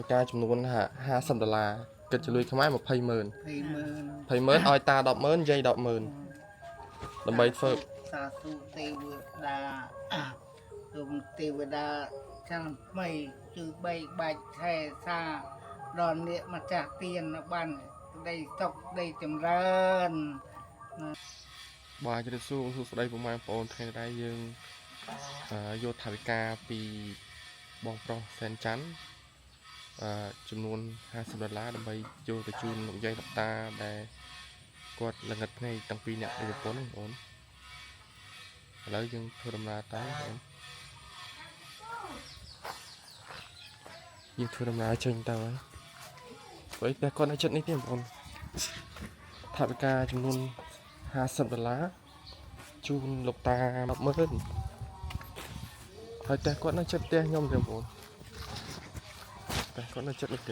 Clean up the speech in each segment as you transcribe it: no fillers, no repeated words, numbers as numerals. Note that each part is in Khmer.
วิการจำนวน$50ก็จะลุยขมายมา20,000ออยตา10,000ใจ10,000ลำใบเฟิร์สาธุเทวดาตุมเทวดาช่างไม่จือใบใบแท้ซาดอนเนี่ยมาจากเตียนบ้านได้ตกได้จำเริญบ่ายจะสู้สุดได้ประมาณปอนด์ไทยได้ยังโยธาวิกาปีบองโปรแสนจันจำนวน$50ដើម្បីโยไปจูนใหญ่ตับตาได้กดระงับในตั้งปีเนี่ยได้ผลโอนแล้วยังเพิ่มมาตายยังเพิ่มมาเชิงตาไว้แต่ก่อนไอ้จุดนี้ที่ผมถาวิกาจำนวน$50จูนหลบตา10,000แต่ก่อนไอ้จุดเตี้ยย่อมเดียวผมแต่ก่อนไอ้จุดเล็ก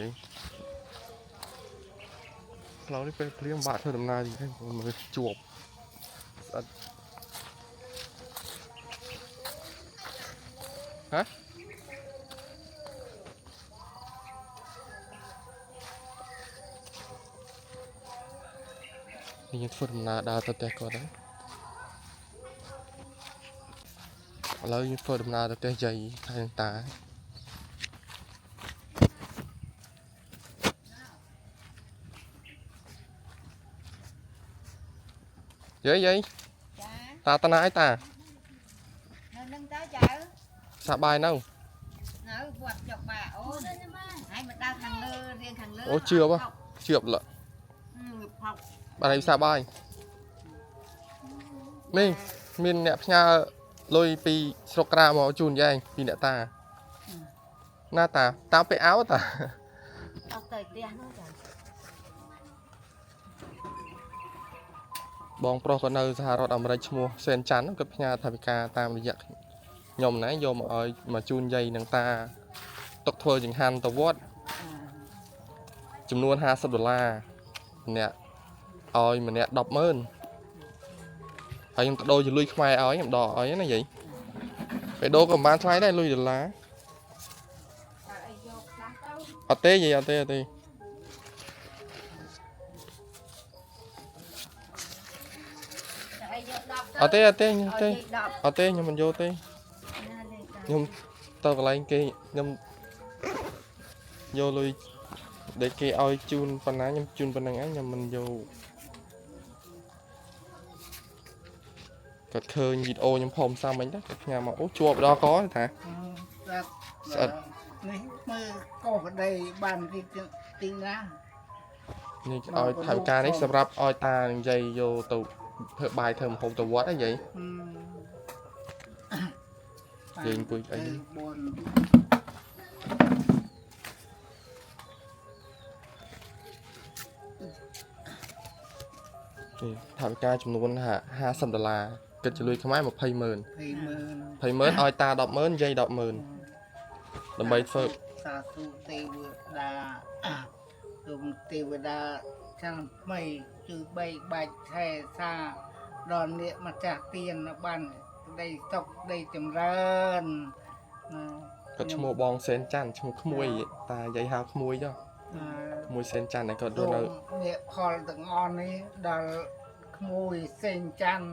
เราได้ไปเลี้ยงบาทเท่าดำนาดีให้ผมมือจวบฮะนี่ยังฝึกนาดาวแต่ก่อนนะแล้วยังฝึกนาแต่ใหญ่ทางตาเย้ยตาตาหน้าตาสบายเน่าโอ้เชื่อป่ะเชื่อละอะไรสบายนี่มินเนี่ยพญาลอยปีสกราหมอจูนยัยปีเนี่ยตาหน้าตาไปเอ้าตาบองโปรคนเอาสหรัฐอเมริกาเซนจันกับพญาธาวิกาตามระยะยมนะยมเอามาจูนใหญ่หนังตาตกทัวร์จึงหันตะวอดจำนวน$50เนี่ยเอามันเนี่ย10,000ไปยังโดจะลุยขมายเอาอย่างดอกเอาอย่างนั้นvậyไปโดกับบ้านใช้ได้ลุย$เอาเต้gìเอาเต้เอาเต้nhưng mình vô ต้nhưng tao còn lại kia nhưng vô lui để kia oi chun phần ná nhưng chun phần năng nhưng mình vô cật khơi nhịt ô nhưng phồng sao mình đó nhà mà ố chua đó có hảนี่มือก็ได้บ้านที่จริงนะนี่ออยถ่ายการนี้สำหรับออยตาใจโยตุเพื่อใบเทิมหงตัววัดได้vậyยิงปุยไอ้ถ่ายการจำนวน$50ก็จะลุยขมายมา20,000ออยตา10,000ใจ10,000ลำใบเฟิร์สาธุเทวดาตุมเทวดาช่างไม่จือใบใบแท้ซาดอนเนี่ยมาจากเตียนบ้านได้ตกได้จำเริญก็ชั่วโมงบองเซนจันชั่วโมงขโมยตาใหญ่หาขโมยจ้ะขโมยเซนจันนี่ก็โดนเอาเนี่ยพอถึงออนนี้ดอลขโมยเซนจัน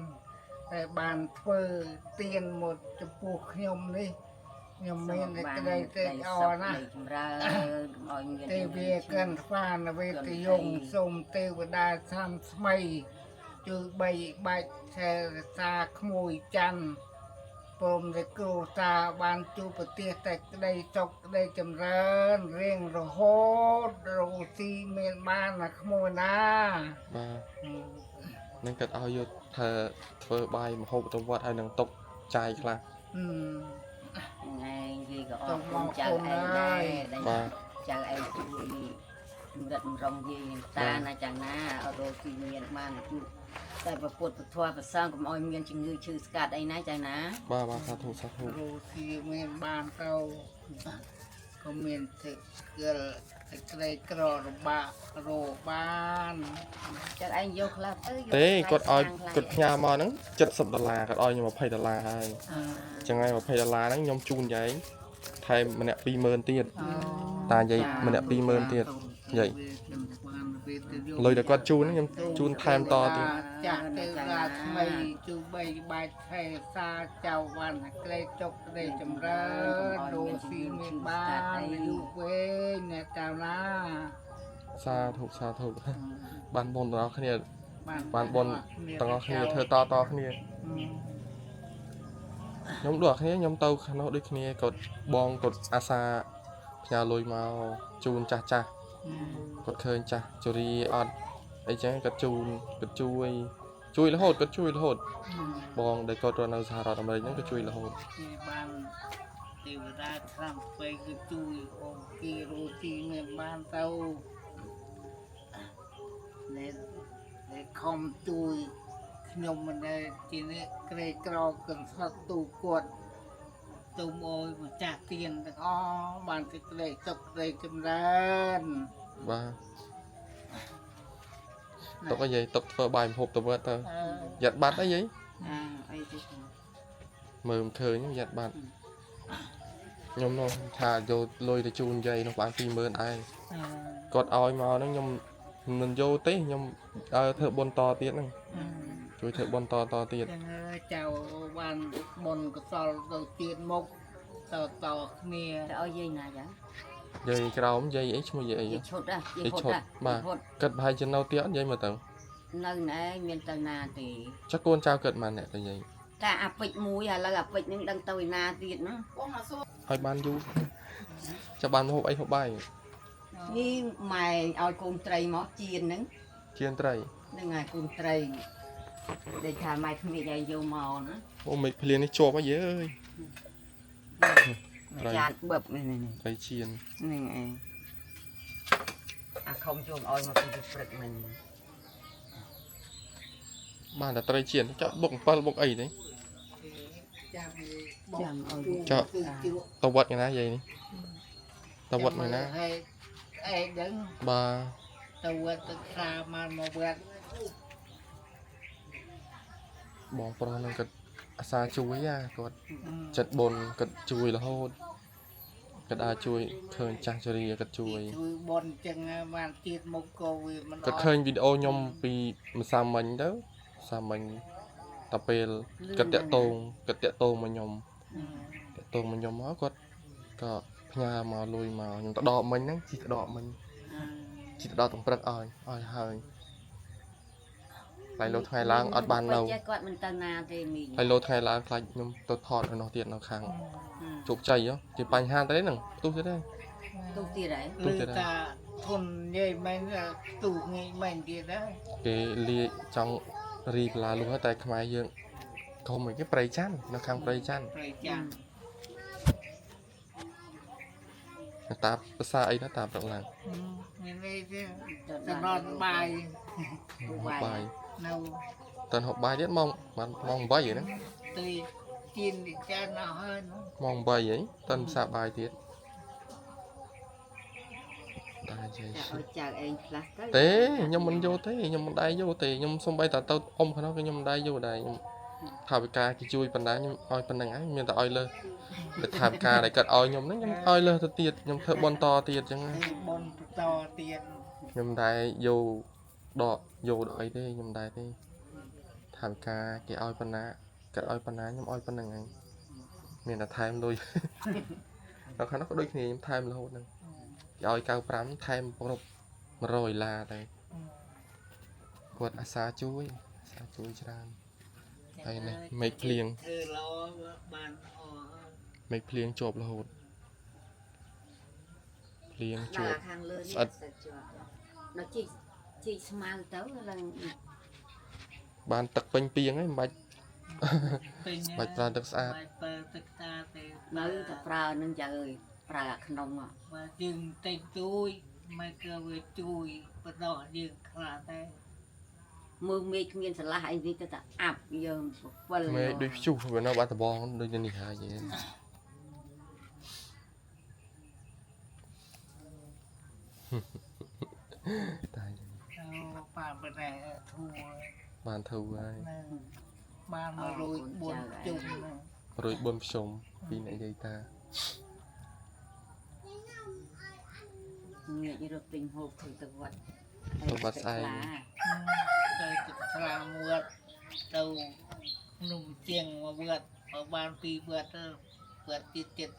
แต่บ้านเฟอเตียนหมดจะปลูกขยมนี่ยังไม่ได้เตะออนะเตวีเกินฟ้านะเวทียงสมเทวดาทำสมัยจือใบใบแทซาขโมยจันปมได้กลัวตาบานจูปเตียแต่ได้จกได้จำเริญเร่งระโหดโรซีเมียนบ้านนะขโมยนะนั่นก็เอาอยู่เธอเฟอร์ใบมาหกตัววัดให้นังตกใจคลาngày gì có ông chờ ai đây chờ ai rật rồng gì ta na chẳng na ở đồ thì miền man tại và put thoa và sang cũng oi miền chừng người chữ skat đây na chẳng na ba sát thủ đồ thì miền ban tao có miền thực cơ cái cỏ bạc rô ban chắc anh vô club thế cột oi cột nhà mà nó $70cột oi nhưng mà $20hay chẳng ai mà $20 nó nhom chun vậy thay mà nè $20,000tiền តាយាយម្នាក់20000ទៀតយាយលុយតែគាត់ជូនខ្ញុំជូនថែមតទៀត ចាក់ទៅរាថ្មីជួបីបាច់ថែសាចៅវ៉ាន់ក្លេចុកក្លេចម្រើនដូនស៊ីមានបានយូរវែងអ្នកតាណា សាធុបានបុណ្យទាំងអស់គ្នាបានបុណ្យទាំងអស់គ្នាធ្វើតគ្នាខ្ញុំដូចគ្នាខ្ញុំទៅខាងនោះដូចគ្នាគាត់បងគាត់អាសាផ្ញើលុយមកជូនចាស់គាត់ឃើញចាស់ជរីអត់អីចឹងគាត់ជូនគាត់ជួយរហូតគាត់ជួយរហូតបងដែលគាត់រស់នៅសហរដ្ឋអាមេរិកហ្នឹងក៏ជួយរហូត បានទេវតាថ្នាំពេកគឺជួយអូគីរូទីមានបានទៅដែលខំជួយខ្ញុំមិនដែលជានេះក្រេក្រកន្សត់ទូគាត់ទុំអើយម្ចាស់ទៀនទាំងអស់បានគេក្លេទុកក្លេចម្រើន បាទទុកអីយាយទុកធ្វើបាយម្ហូបទៅវត្តទៅយ៉ាត់បាត់អីយាយ អីទេ មើលមិនឃើញយ៉ាត់បាត់ខ្ញុំនោះថាយកលុយទៅជូនយាយនោះបាន20000ឯងគាត់ឲ្យមកហ្នឹងខ្ញុំមិនយកទេខ្ញុំធ្វើបុណ្យតទៀតហ្នឹងជួយធ្វើបុណ្យតទៀត ចៅបានបុណ្យកសលទៅទៀតមកតគ្នា ទៅឲ្យយាយណាចា យាយក្រោមយាយអីឈ្មោះយាយអី យាយឈុតហ៎ យាយឈុតបាទគាត់ប្រហែលជានៅទៀតអត់យាយមើលទៅ នៅណែមានទៅណាទេ ចុះកូនចៅគាត់ម៉ានអ្នកទៅយាយ តែអាពេជ្រមួយឥឡូវអាពេជ្រនឹងដឹងទៅឯណាទៀតណា ឲ្យបានយូរចាំបានហូបអីហូបបាយ នេះម៉ែឲ្យកូនត្រីមកជៀនហ្នឹង ជៀនត្រី ហ្នឹងហើយកូនត្រីដែលថាម៉ែគ្មានឲ្យយកមកណា អូមេឃភ្លៀងនេះជាប់ហើយយាយអើយ ចានបឹបនេះ ត្រីជៀន ហ្នឹងឯងអាខំជួងឲ្យមកពីព្រឹកមិញ បានតែត្រីជៀនចុះបុក7បុកអីទេ ចាំ ចាំឲ្យ ចុះទៅវត្តឯណាយាយនេះទៅវត្តឯណា ឲ្យអេដឹង បាទ ទៅវត្តទឹកសាមកវត្ត បងប្រុសនឹងគាត់អាសាជួយគាត់ចិត្តបុណ្យគាត់ជួយរហូតគាត់អាចជួយឃើញចាស់ជរាគាត់ជួយ ជួយបុណ្យចឹងបានទៀតមកកោវាមិន គាត់ឃើញវីដេអូខ្ញុំពីម្សាមិញទៅសាមិញតែពេលគាត់តាក់តងមកខ្ញុំមកគាត់ក៏ផ្ញើមកលុយមកខ្ញុំទៅដកមិញហ្នឹងជីទៅដកមិញជីទៅដកទាំងព្រឹកឲ្យហើយ ហើយលោកថ្ងៃឡើងអត់បាននៅ គាត់មិនទៅណាទេមី ហើយលោកថ្ងៃឡើងខ្លាចខ្ញុំទៅថតនៅនោះទៀតនៅខាងជោគជ័យជាបញ្ហាទៅហ្នឹងផ្ទុះទៀតទេ ទូទៀតហើយ លឺតាធននិយាយមិនទូងាយមិនទៀតដែរ គេលាចង់រីបលាលុះតែខ្មែរយើងកុំឲ្យគេប្រៃច័ន្ទនៅខាងប្រៃច័ន្ទ ប្រៃចាំ តាភាសាអីណាតាប្រឹកឡើង មាននេះទេចំណត់បាយ បាយ នៅ តើហូបបាយទៀតម៉ោង8ហ្នឹង ទីជៀនទីចានអស់ហើយ ម៉ោង8ហីតើភាសាបាយទៀតតែជ័យ ឲ្យចៅឯងខ្លះទៅ ទេខ្ញុំមិនយកទេខ្ញុំមិនដែរយកទេខ្ញុំសំបីតើទៅអ៊ំខាងនោះខ្ញុំមិនដែរយកដែរខ្ញុំថាវិការគេជួយប៉ុណ្ណាខ្ញុំឲ្យប៉ុណ្ណឹងហើយមានតែឲ្យលើសថាវិការដែលគាត់ឲ្យខ្ញុំហ្នឹងខ្ញុំឲ្យលើសទៅទៀតខ្ញុំធ្វើបន់តទៀតអញ្ចឹង បុណ្យតទៀត ខ្ញុំដែរយកដកអីទេខ្ញុំដែរទេថាវិការគេឲ្យប៉ុណ្ណាគាត់ឲ្យប៉ុណ្ណាខ្ញុំឲ្យប៉ុណ្ណឹងហើយមានតែថែមលុយដល់ខាងនោះក៏ដូចគ្នាខ្ញុំថែមរហូតហ្នឹងគេឲ្យ95ថែមគ្រប់100ឡាតែគាត់អាសាជួយច្រើនហើយនេះមេឃភ្លៀង ធ្វើល្អបានអស់ មេឃភ្លៀងជាប់រហូតភ្លៀងជា ដល់ ប់ ខាងលើនេះ ស្អិត ស្អិតជាប់ដល់ជីកស្មៅទៅឡើង បានទឹកពេញពីងហើយមិនបាច់ ពេញ បាច់ប្រើទឹកស្អាត បាច់ប្រើទឹកស្អាតទេ នៅតែប្រើនឹងចៅអើយប្រើអាក្នុង បើយើងតិចតួចមិនក៏វាជួយបដោះយើងខ្លះតែ មើលមេឃគ្មានស្រឡះអីនេះទៅតែអាប់យើង7 មេឃដូចព្យុះវានៅបាត់ដបងដូចនេះហើយយេតែ ប៉ាបណែធួ បានធូរហើយ បានមករួយ4ជុំ រួច4ភ្ជុំពីអ្នកយាយតា ងាយរត់ទិញហូបធ្វើទៅវត្ត ទៅវត្តស្អែក ទៅខ្លាវត្តទៅនំជាងមកវត្តមកបានពីវត្តទៅវត្តទៀត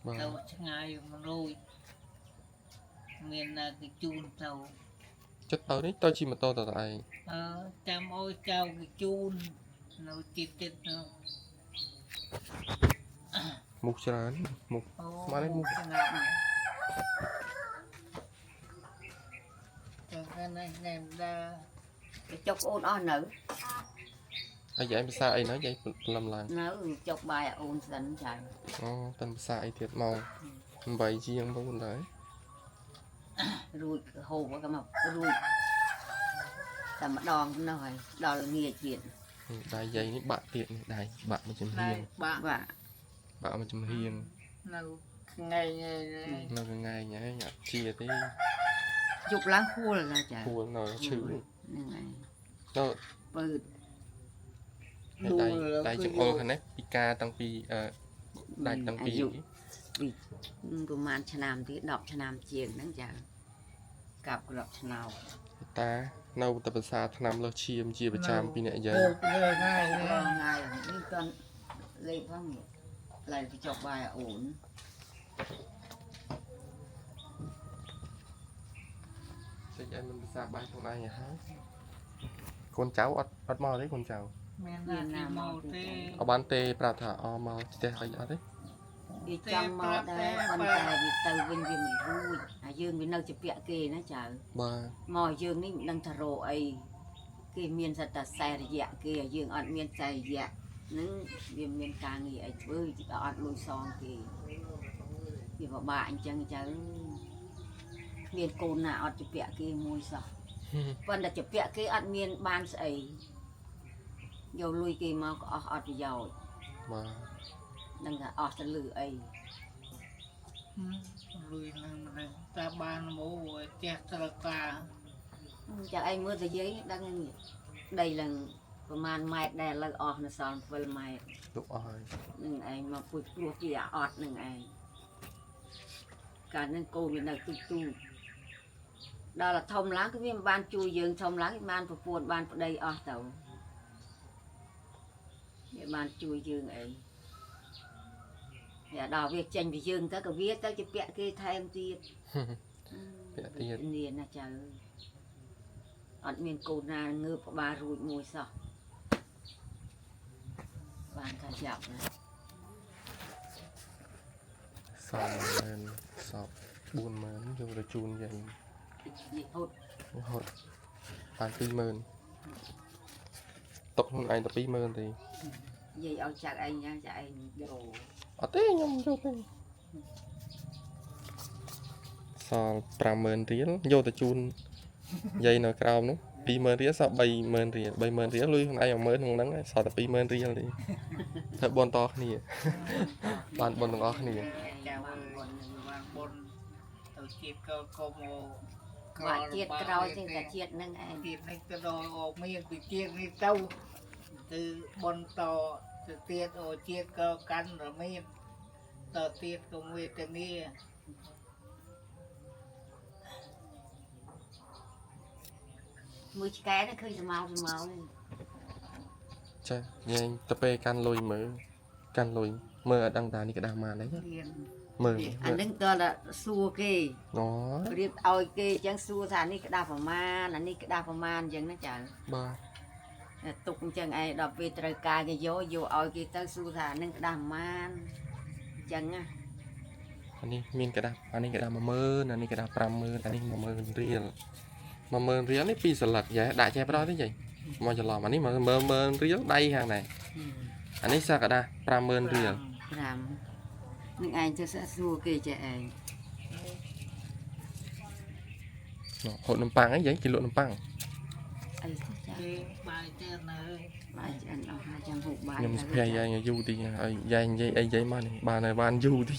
បាទ ទៅឆ្ងាយមករួយមានណាគេជូនទៅ ចិត្តទៅនេះទៅជិះម៉ូតូទៅឯង ចាំអើយចៅគេជូននៅទៀតទៅ មុខច្រើនមុខ ស្មានឯងមុខ ស្ងាត់ចាំកាលណាណែមដា ទៅចុកអូនអស់នៅ ហើយយាយភាសាអីណាយាយព្រលឹមឡើង នៅចុកបាយអូនសិនចា អូតាភាសាអីទៀតមក8ជាងបងដែរ រួចហូបក៏មករួចតែម្ដងនោះហើយដល់ងាយទៀត ដៃយាយនេះបាក់ទៀតនេះដៃបាក់មួយចំហៀង បាក់ បាទ បាក់មួយចំហៀង នៅថ្ងៃនេះ នៅកងាយញ៉ៃអត់ជាទេ ជប់ឡើងខួលណាចា គួរនៅឈឺ ហ្នឹងហើយ ទៅ ពើ ដៃចង្អុលខាងនេះពីការតាំងពីដាច់តាំងពី ប្រហែលឆ្នាំទៀត10ឆ្នាំជាងហ្នឹងចាកាប់ក្របឆ្នោត តានៅតែភាសាឆ្នាំលើឈាមជាប្រចាំពីអ្នកយាយ លើថ្ងៃ ថ្ងៃនេះតន់លេខផងឡើងទៅចុកបាយអូន តែយាយមិនភាសាបាយខ្លួនឯងហើយកូនចៅអត់មកទេកូនចៅ មានណាមកទេ អត់បានទេប្រាប់ថាអមកផ្ទះអីអត់ទេ វាចង់មកដែរប៉ុន្តែវាទៅវិញវាមិនរួចហើយយើងវានៅជាពាក់គេណាចៅ បាទ មកយើងនេះមិនដឹងថារកអីគេមានសត្វតែខ្សែរយៈគេហើយយើងអត់មានខ្សែរយៈនឹងវាមានការងារអីធ្វើអត់លុយសងគេវាពិបាកអញ្ចឹងចៅគ្មានកូនណាអត់ជាពាក់គេមួយសោះប៉ុន្តែជាពាក់គេអត់មានបានស្អីយកលុយគេមកក៏អស់អត់ប្រយោជន៍ បាទ នឹងថាអស់ទៅលឺអី លុយនឹងមិនតាបានមកផ្ទះត្រការ ចាឯងមើលទៅយាយដឹងនេះដីឡើងប្រហែលម៉ែត្រដែរឥឡូវអស់នៅសល់7ម៉ែត្រ ទុកអស់ហើយ នឹងឯងមកពុជព្រោះគេអត់នឹងឯងកាលនឹងកូនវានៅទូទូដល់តែធំឡើងគឺវាមិនបានជួយយើងធំឡើងវាបានប្រពន្ធបានប្តីអស់ទៅវាបានជួយយើងអីវាដល់វាចេញពីយើងទៅក៏វាទៅជាពាក់គេថែមទៀត ពាក់ទៀត នាងណាចៅអត់មានកូនណាងើបក្បាលរួចមួយសោះបានថាចាប់ណា សល់មែនសព40000យកទៅជូនយាយ និយាយហូត រហូតបាន20000ຕົកខ្លួនឯងតែ20000ទេ និយាយឲ្យចាក់ឯងយ៉ាងចាក់ឯងយក អត់ទេខ្ញុំយកទេសល់50000រៀលយកទៅជូនយាយនៅក្រោមនោះ20000រៀលសល់30000រៀល30000រៀលលុយខ្លួនឯង10000ក្នុងហ្នឹងឯងសល់តែ20000រៀលទេធ្វើបនតគ្នា បានបនទាំងអស់គ្នា ចាំបានបុណ្យទៅជាតិក៏មក បាក់ជាតិក្រោយទេតែជាតិហ្នឹងឯង ជាតិនេះទៅដល់អកមានពីជាតិនេះទៅបុណ្យតទៅទៀតអូជាតិក៏កាន់រមៀតតទៀតក៏វេទនា មួយឆ្កែហ្នឹងឃើញស្មៅនេះ ចាយាយទៅពេលកាន់លុយមើលកាន់លុយមើលអត់ដឹងតានេះក្តាស់ម៉ានđấy រៀន មើល អាហ្នឹងតើសួរគេ អូ រៀបឲ្យគេអញ្ចឹងសួរថានេះក្តាស់ប្រមាណអានេះក្តាស់ប្រមាណអញ្ចឹងណាចា បាទ តែទុកអញ្ចឹងឯងដល់ពេលត្រូវការគេយកឲ្យគេទៅសួរថាអានឹងក្តាស់ប្រមាណអញ្ចឹងណា អានេះមានក្តាស់អានេះក្តាស់10000អានេះក្តាស់50000អានេះ10000រៀល10000រៀលនេះ2សន្លឹកយ៉ាដាក់ចេះបដោះទេយាយមកច្រឡំអានេះ10000រៀលដៃខាងនេះអានេះសាក្តាស់50000រៀល 5នឹងឯងទៅសួរគេចេះឯង ហូតនំប៉័ងអីយាយគេលក់នំប៉័ង អីទៅចា គេបាយទៅនៅ បាយឆ្អិនអស់ហើយចាំហូបបាយ ខ្ញុំសុភ័យយាយយូរទីហើយយាយនិយាយអីយាយមកនេះបានហើយបានយូរទី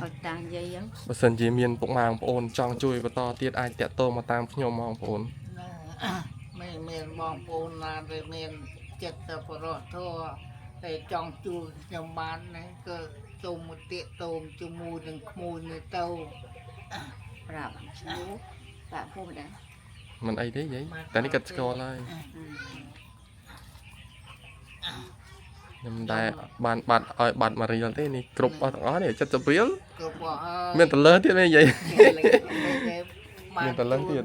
អត់តានិយាយអញ្ចឹង បើសិនជាមានពុកម៉ែបងប្អូនចង់ជួយបន្តទៀតអាចតាក់ទងមកតាមខ្ញុំបងប្អូន ไม่មានបងប្អូនណាដែលមានចិត្តទៅបរោះធัวតែចង់ជួយខ្ញុំបានហ្នឹងគឺ សូមមកទាក់ទងជាមួយនឹងក្មួយនៅទៅ ប្រាប់ឈ្មោះបាក់ភូមិដែរ មិនអីទេយាយតែនេះគាត់ស្គាល់ហើយខ្ញុំដែរបានបាត់ឲ្យបាត់មួយរៀលទេនេះគ្រប់អស់ទាំងអស់នេះ70រៀល គ្រប់អស់ហើយ មានតលើទៀតទេយាយ បាន មានតលឹងទៀត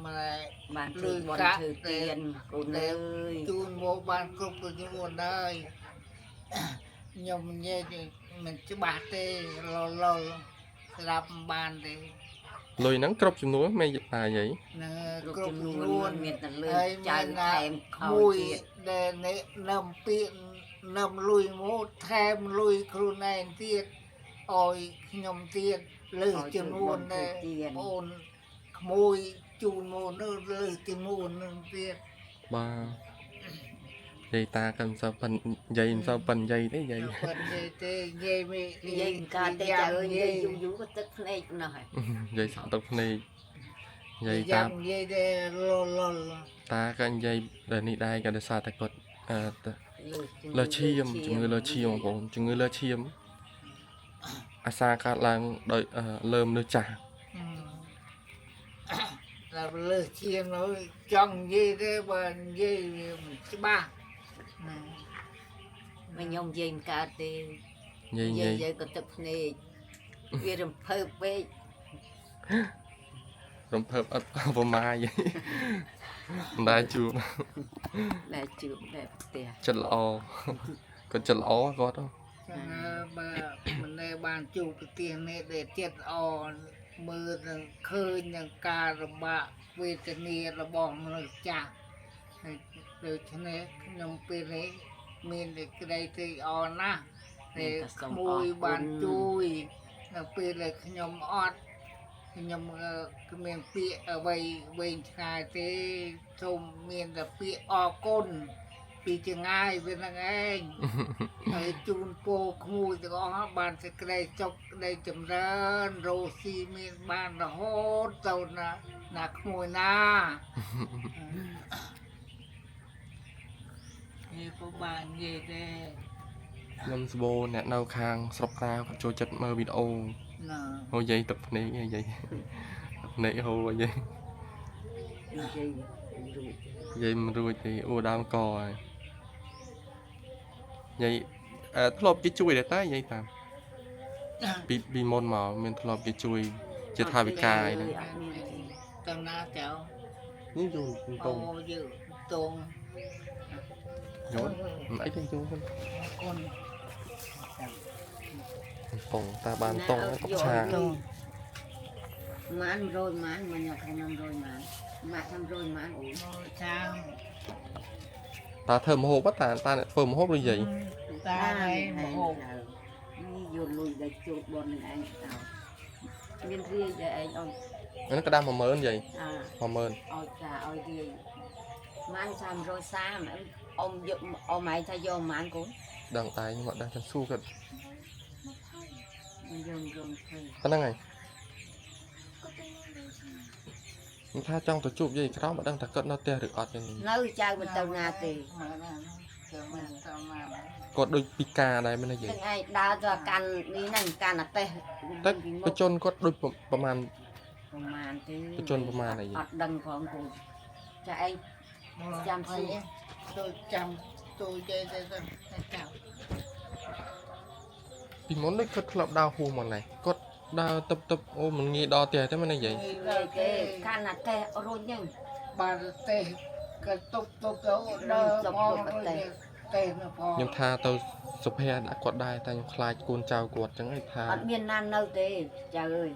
ម៉ែ បានធ្វើបន់ធ្វើទៀនកូនអើយ ជូនមកបានគ្រប់ទៅជាមុនហើយខ្ញុំនិយាយទេមិនច្បាស់ទេលលស្ដាប់មិនបានទេ លុយហ្នឹងគ្រប់ចំនួនមិនតាយាយ នៅ គ្រប់ គ្រប់ ចំ ចំ នួ នួ ន ន មានតែលើ ហើយ ចៅ មានណា ថែមខោ មួយ ទៀត ដែលនេះនឹមពាកនឹមលុយមកថែមលុយខ្លួនឯងទៀតអោយខ្ញុំទៀតលើសចំនួនដែរអូនក្មួយជូនមកនៅលើសចំនួននឹងទៀត បាទយាយតាក៏មិនសូវប៉ិនយាយមិនសូវប៉ិនយាយទេយាយ ប៉ុន្តែទេនិយាយមិន និយាយកើតតែចៅអើយនិយាយយូរក៏ទឹកភ្នែកប៉ុណ្ណោះហើយ យាយសាក់ទឹកភ្នែកយាយ យ៉ា តា ំនិយាយទេលល តាក៏និយាយដែលនេះដែរក៏ដោយសារតែគាត់លើឈាមជំងឺលើឈាមបងប្អូនជំងឺលើឈាមអាសាកើតឡើងដោយលើមនុស្សចាស់ តែលើសជាងនោះចង់និយាយទេបើនិយាយវាមិនច្បាស់ណា មិនខ្ញុំនិយាយមិនកើតទេ យាយ និ យា យា យ យក៏ទឹកភ្នែកវារំភើបពេករ ំភើបអត់ប្រមាយាយមិនដែរជួប តែជឿតែផ្ទះ ចិត្តល្អគាត់ចិត្តល្អគាត់ ចឹងហើយបើមិនដែលបានជួបប្រទេសនេះដែលចិត្តល្អមើលនឹងឃើញនឹងការលំបាកវេទនារបស់មនុស្សចាស់ហើយដូច្នេះខ្ញុំពេលនេះមានតែក្តីត្រេកអរណាស់ដែលក្មួយបានជួយនៅពេលដែលខ្ញុំអត់ខ្ញុំគ្មានពាក្យអ្វីវែងឆ្ងាយទេសូមមានតែពាក្យអរគុណពីចងាយវានឹងឯង ហើយជូនពរក្មួយទាំងអស់បានសេចក្តីសុខក្តីចម្រើនរស់ស៊ីមានបានរហូតទៅណាក្មួយណានេះក៏បាននិយាយទេ ខ្ញុំស្បូរអ្នកនៅខាងស្រុកក្រៅគាត់ចូលចិត្តមើលវីដេអូ ណា ហូយាយទឹកភ្នែកយាយទឹកភ្នែកហូយាយ និយាយរួច យាយមិនរួចទេអូដើមកហើយយាយធ្លាប់គេជួយដែរតាយាយតាមពីមុនមកមានធ្លាប់គេជួយជាថាវិការអីហ្នឹង តំណាចៅ នេះយូរត អូ ង យើងតង យល់មិនអីទេយូរហ្នឹង គុណ តងតាបានតងអត់ឆា ម៉ានរយម៉ានមិនយកខ្ញុំរយម៉ានម៉ាក់ខ្ញុំរយម៉ានអូ មកចាំ តាធ្វើម្ហូបតាអ្នកធ្វើម្ហូបឬយាយ តាហើយមកហូប នេះយកលុយដែលជួបបននឹងឯងទៅមានរាយដែលឯងអត់ ហ្នឹងក្តាស់10000យាយ អា 10000 ឲ្យចាឲ្យរាយម៉ាន330អ៊ំយកអ៊ំឯងថាយកម៉ានកូន ដឹងតែខ្ញុំអត់ដឹងចាំស៊ូគាត់ យើងឃើញ ប៉ុណ្្នឹងហើយខ្ញុំថាចង់ទៅជួបយាយក្រោមអត់ដឹងថាគាត់នៅផ្ទះឬអត់ទេ នៅចៅមិនទៅណាទេ មកណាទៅមកទៅមក គាត់ដូចពិការដែរមែនទេយាយ ទាំងឯងដើរទៅកាន់នេះហ្នឹងកាន់អាតេះ តែបច្ចុប្បន្នគាត់ដូចប្រហែល ប្រហែលទេ បច្ចុប្បន្នប្រហែលអី អត់ដឹងផងគូចាឯង ចាំសួរ tôi chăm tôi chơi chơi chơi chăm ពីមុនដូចគាត់ធ្លាប់ដើរហួសមកណែគាត់ដើរទឹកអូមិនងាយដល់ផ្ទះទេមែនទេយាយ ទេកាន់អាតេះរុញហ្នឹង bà tê cái tục đó đỡ mong tê nó phò ខ្ញុំថាទៅសុភ័ក្រដាក់គាត់ដែរតែខ្ញុំខ្លាចកូនចៅគាត់អញ្ចឹងឯងថា អត់មានណានៅទេចៅអើយ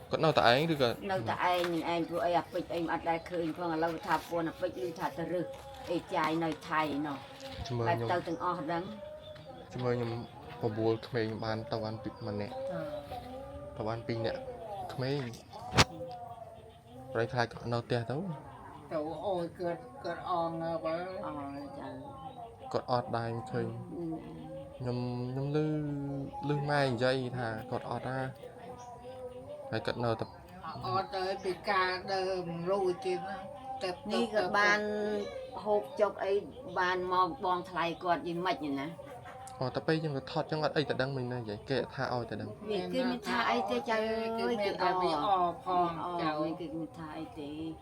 គាត់នៅតែឯងឬក៏ នៅតែឯងនឹងឯងព្រោះអីអាពេជ្រអីមិនអត់ដែរឃើញផងឥឡូវថាពួនអាពេជ្រឮថាទៅរឹសអីចាយនៅថៃណោះ ជំរឿ បែប ខ្ញុំ ទៅទាំងអស់ហ្នឹង ជំរឿខ្ញុំបបួលក្មេងបានទៅបានពីម្នាក់ទៅបាន2នាក់ក្មេងប្រៃខ្លាចគាត់នៅផ្ទះទៅ tàu ôi cơn on bà អចៅ គាត់អត់ដែរមិនឃើញខ្ញុំលឺម៉ែនិយាយថាគាត់អត់ណាហើយគាត់នៅតែ on tới bị ca đơm lùi chứ tập នេះក៏បានហូបចុកអីបានមកបងថ្លៃគាត់យីមិនណា អ tập bây giờ thọt chẳng ngặt ấy tại đăng mình này vậy kệ tha oi tại đăng vì cứ mình tha ai thế trời ơi cứ ôi cứ mình tha ai thế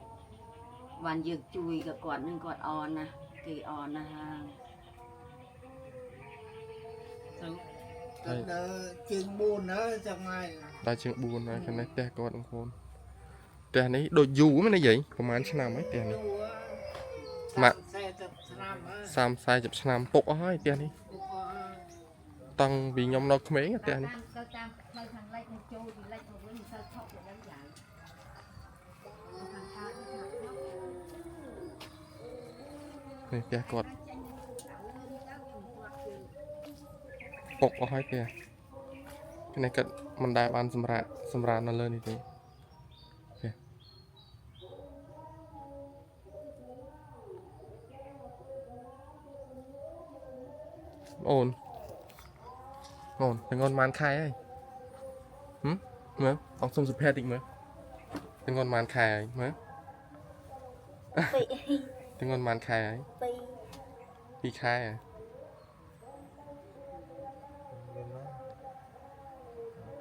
วันยึกจุยกับกอดนึงกอดออนนะกี่ออนนะฮะ chừng buồn nữa trong này ตาเชิงบูนนะคันนี้แต่กอดองคนแต่นี้โดยอยู่ไม่ได้ใหญ่ประมาณชนะไหมแต่นี้ mà xe tập năm á 3 4 จับชนะปกอ้อยแต่นี้ตั้งบียอมนอกเขมรแต่นี้นี่แต่กอดปกอ้อยแต่คันนี้ก็มันได้บานสำราญนั่นเลยนี่ทีโอนเป็นงอนมานคายไอ้เหมือนออกสมสุดแพทย์อีกเหมือนเป็นงอนมานคายเหมือนเป็นงอนมานคายไอ้ปีคายอ่ะ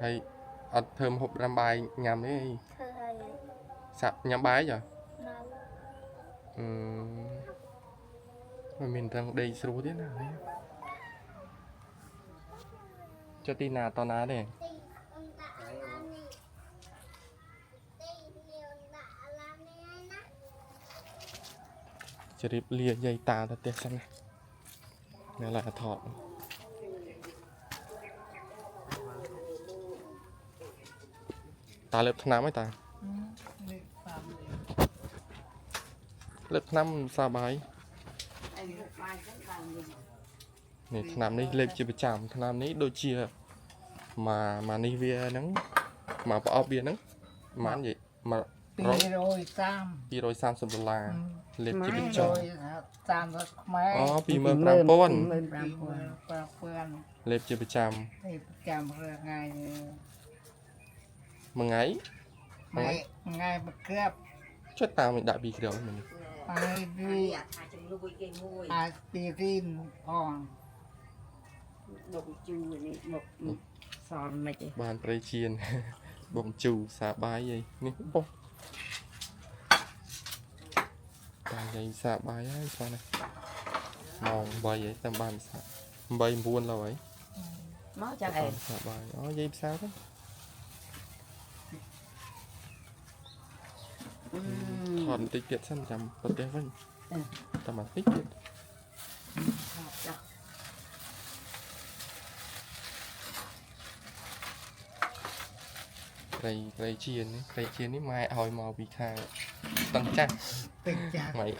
hay ở thơm hộp làm bài nhằm đấy sạp nhắm bái giờ mà mình đang đầy số thế nào đấy cho tin nào to ná đâyจะรีบเลียใหญ่ตาแต่เตะสั้นนี่แหละถอดตาเล็บทน้ำไหมตาเล็บน้ำสบายนี่ทน้ำนี้เล็บจะไปจามทน้ำนี้โดยเชียmà ni vía nắng mà bỏ bia nắng mà anh vậy mà rồi sam sầm là liệt chỉ biết cho bị mơ pram pon liệt chỉ biết chạm mà ngáy ngày một kẹp chết tao mình đã bị kiểu mình aspirin còn bụng chu này một son mà chị bàn tây chiên bông chủ xả bái vậy nè bông ta vậy xả bái ấy sao này mòn bay vậy tam bàn xả bay buôn là vậy nó cho em xả bài đó vậy sao đó thọn tích tiết xăm chầm bật đeo vinh tầm mặt tích tiết cây chiên ní mai oi màu bị khai tăng chắc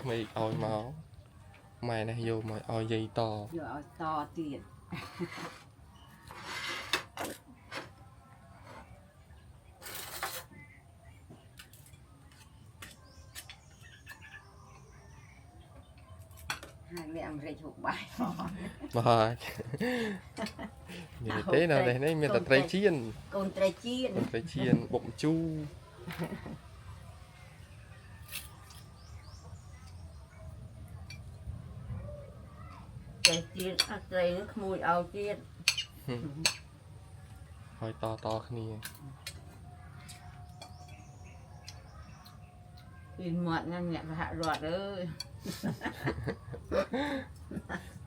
mày oi màu mày này vô mày oi dây to to tiền hai mẹ em rây chụp bài mà như thế nào đây này miền tây tây chiên con tây chiên bụng chu tây chiên tây nó mùi ao chiên hỏi to khní in muộn nên nhẹ hạ ruột ơi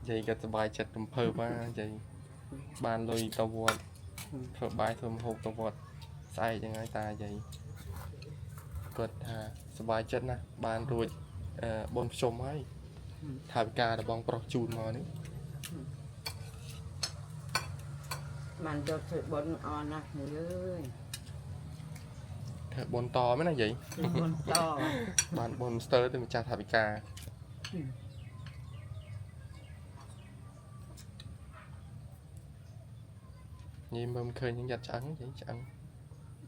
vậyก็สบายจัดอำเภอว่าvậyบ้านลุยตะวันเพื่อบ้านทำหกตะวันใส่ยังไงตาvậyกดสบายจัดนะบ้านรวยบนชมให้ถ่ายกาแต่บองปลอกจูนมานี่ มันจะถือบนอ่อนนะเลย บนตอไม่น่าvậy บนจอ บ้านบนสเตอร์เป็นจ่าถ่ายกาnhìn mà khơi những giặt trắng vậy chẳng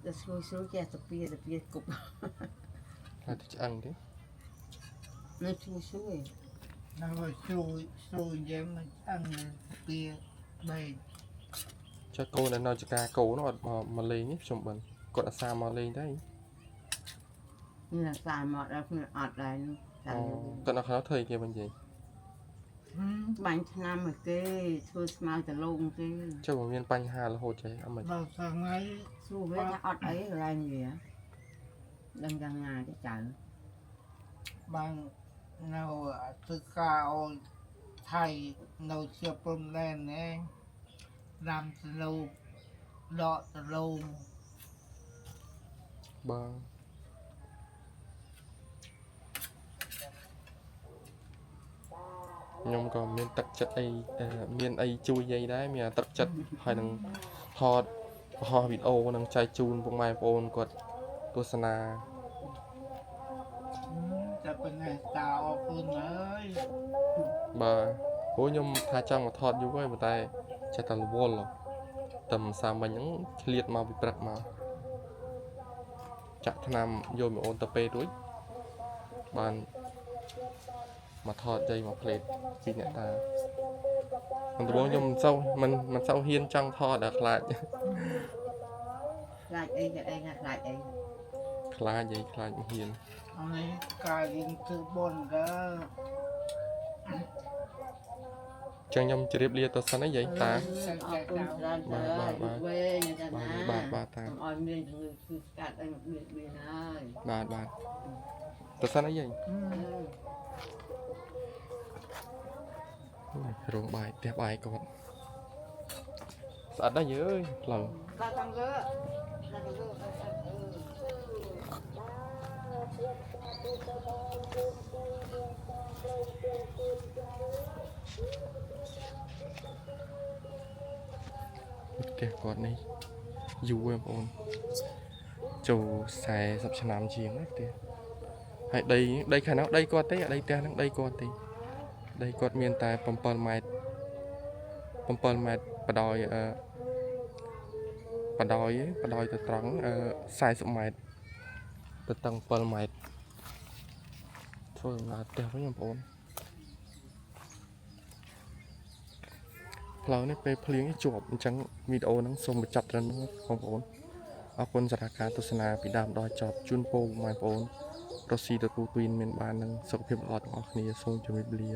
จะช่วยแกสเปียกบ là thích ăn đấy นี่ช่วย nó xui vậy mà ăn bia bầy cho cô là nói cho ca cô nó mà lên nhé chồng mình còn là sao mà lên đấy นี่แหละสายหมดแล้วคืออัดอะไร còn nó khó thời kia bên gì បាញ់ឆ្នាំមកគេធ្វើស្មៅទៅលងគេ ចុះបើមានបញ្ហារហូតចេះអត់មិន ដល់ថ្ងៃ សួរវាថាអត់អីកន្លែងវាដឹងយ៉ាងណាទេចៅ បាននៅធ្វើការអូនថៃនៅជាព្រំដែនឯងដាំទៅលូដកទៅលូ បាទខ្ញុំក៏មានទឹកចិត្តអីមានអីជួយយាយដែរមានទឹកចិត្តហើយនឹងថតបង្ហោះវីដេអូនឹងចែកជូនពុកម៉ែបងប្អូនគាត់ទស្សនា តែប៉ុណ្ណេះតាអរគុណហើយ បាទព្រោះខ្ញុំថាចង់មកថតយូរហើយប៉ុន្តែចេះតែរវល់តែមិនសាមិញហ្នឹងឆ្លៀតមកពីព្រឹកមកចាក់ថ្នាំយកមកអូនទៅពេលរួចបានមកថតយាយមកផ្លេតពីអ្នកតាដំបូងខ្ញុំមិនសូវហ៊ានចង់ថតដល់ខ្លាច ខ្លាចអីទៅអីណាខ្លាចអី ខ្លាចយាយខ្លាចមិនហ៊ាន ហើយការរៀនធ្វើបុណ្យទៅ ចឹងខ្ញុំជម្រាបលាទៅសិនណាយាយតា អរគុណច្រើនតើវែងចាណា បាទតា កុំឲ្យមានជំងឺគឺស្កាត់អីមកមានហើយ បាទទៅសិនណាយាយរោងបាយផ្ទះបាយគាត់ស្អិតណាស់យាយផ្លូវ ដាក់ខាងលើផ្ទះគាត់នេះយូរបងប្អូនចូល40ឆ្នាំជាងណាផ្ទះហើយដីខាងនោះដីគាត់ទេដីផ្ទះហ្នឹងដីគាត់ទេដីគាត់មានតែ7ម៉ែត្របដោយទៅត្រង់40ម៉ែត្រទៅតឹង7ម៉ែត្រធ្វើដំណើរផ្ទះវិញបងប្អូនផ្លូវនេះពេលភ្លៀងជាប់អញ្ចឹងវីដេអូហ្នឹងសូមបញ្ចប់ត្រឹមនេះបងប្អូនអរគុណសម្រាប់ការទស្សនាពីដើមដល់ចប់ជូនពរបងប្អូនរស់ស៊ីទទួលទានមានបាននឹងសុខភាពល្អទាំងអស់គ្នាសូមជម្រាបលា